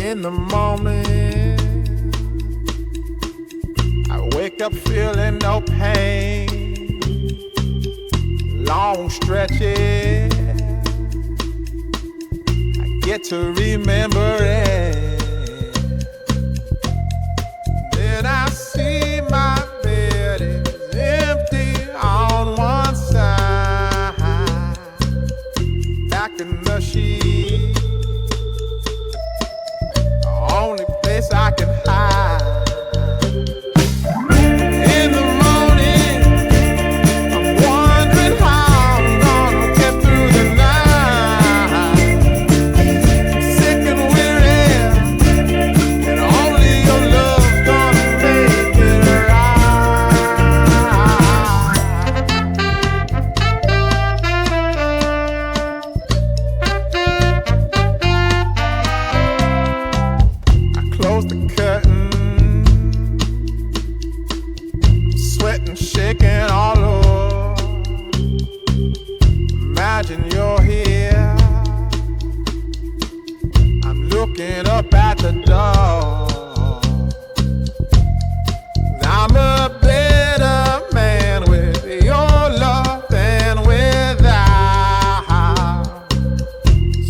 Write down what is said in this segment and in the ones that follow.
In the morning, I wake up feeling no pain. Long stretches, I get to remember it. Then I see my bed is empty on one side. Back in the sheet, the only place I can hide. In the morning, I'm wondering how I'm gonna get through the night. Sick and weary, and only your love's gonna make it I close the curtain, sweating, shaking all over. Imagine you're here. I'm looking up at the door. I'm a better man with your love than without.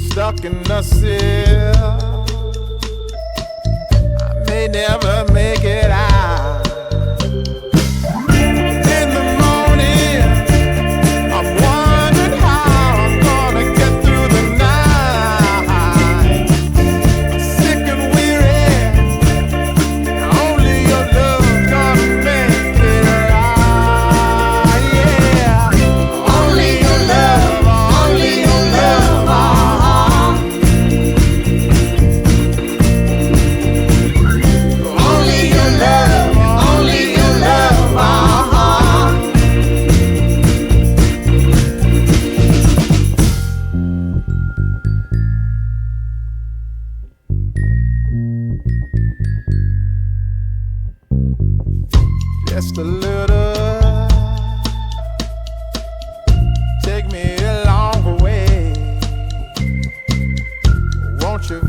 Stuck in the cell, I may never make it out. In the morning, I'm wondering how I'm gonna get through the night. Sick and weary, only your love's gonna make it right. Yeah, only your love, only your love. Only your love, only your love. Just a little, take me along the way. Won't you